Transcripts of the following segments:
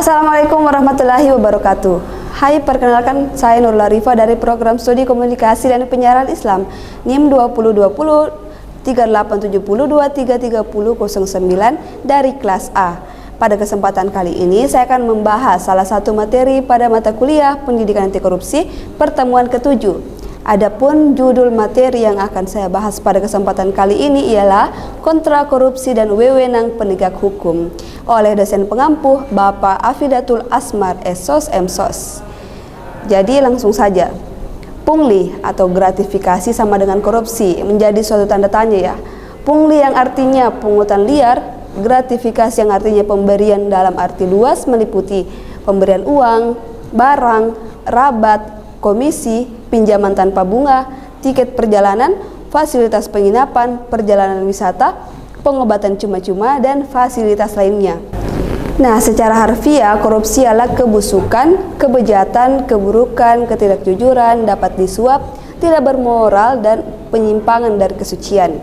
Assalamualaikum warahmatullahi wabarakatuh. Hai, perkenalkan saya Nurul Arifah dari Program Studi Komunikasi dan Penyiaran Islam NIM 2020 3872 330 09 dari kelas A. Pada kesempatan kali ini saya akan membahas salah satu materi pada mata kuliah Pendidikan Anti Korupsi pertemuan ke-7. Adapun judul materi yang akan saya bahas pada kesempatan kali ini ialah Kontra Korupsi dan Wewenang Penegak Hukum oleh dosen pengampuh Bapak Afidatul Asmar SOS MSOS. Jadi langsung saja. Pungli atau gratifikasi sama dengan korupsi menjadi suatu tanda tanya ya. Pungli yang artinya pungutan liar, gratifikasi yang artinya pemberian dalam arti luas meliputi pemberian uang, barang, rabat, komisi, pinjaman tanpa bunga, tiket perjalanan, fasilitas penginapan, perjalanan wisata, pengobatan cuma-cuma, dan fasilitas lainnya. Nah, secara harfiah, korupsi adalah kebusukan, kebejatan, keburukan, ketidakjujuran, dapat disuap, tidak bermoral, dan penyimpangan dari kesucian.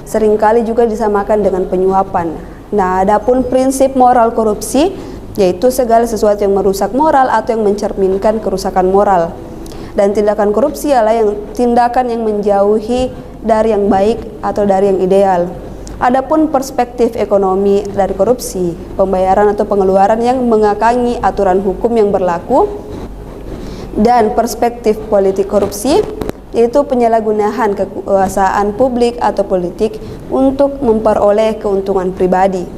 Seringkali juga disamakan dengan penyuapan. Nah, adapun prinsip moral korupsi, yaitu segala sesuatu yang merusak moral atau yang mencerminkan kerusakan moral. Dan tindakan korupsi adalah tindakan yang menjauhi dari yang baik atau dari yang ideal. Adapun perspektif ekonomi dari korupsi, pembayaran atau pengeluaran yang mengakangi aturan hukum yang berlaku, dan perspektif politik korupsi, yaitu penyalahgunaan kekuasaan publik atau politik untuk memperoleh keuntungan pribadi.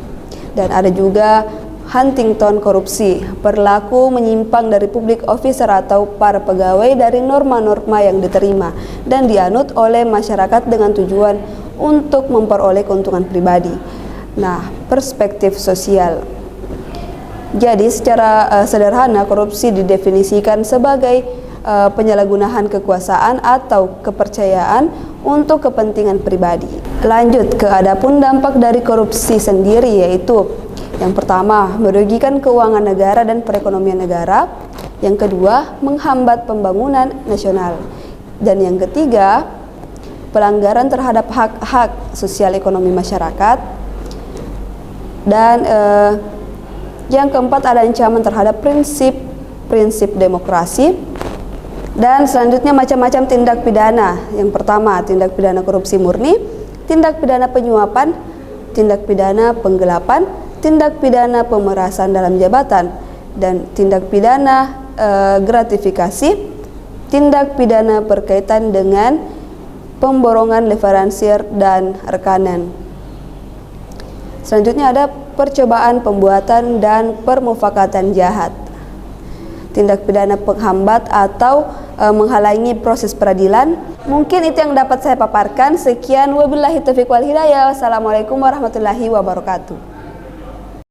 Dan ada juga Huntington korupsi, berlaku menyimpang dari public officer atau para pegawai dari norma-norma yang diterima dan dianut oleh masyarakat dengan tujuan untuk memperoleh keuntungan pribadi. Nah, perspektif sosial. Jadi secara sederhana korupsi didefinisikan sebagai penyalahgunaan kekuasaan atau kepercayaan untuk kepentingan pribadi. Lanjut ke adapun dampak dari korupsi sendiri, yaitu yang pertama, merugikan keuangan negara dan perekonomian negara. Yang kedua, menghambat pembangunan nasional. Dan yang ketiga, pelanggaran terhadap hak-hak sosial ekonomi masyarakat. Dan yang keempat, ada ancaman terhadap prinsip demokrasi. Dan selanjutnya macam-macam tindak pidana. Yang pertama, tindak pidana korupsi murni, tindak pidana penyuapan, tindak pidana penggelapan, tindak pidana pemerasan dalam jabatan, dan tindak pidana gratifikasi, tindak pidana berkaitan dengan pemborongan leveransir dan rekanan. Selanjutnya ada percobaan pembuatan dan permufakatan jahat, tindak pidana penghambat atau menghalangi proses peradilan. Mungkin itu yang dapat saya paparkan. Sekian, wabillahi taufiq wal hidayah. Wassalamualaikum warahmatullahi wabarakatuh.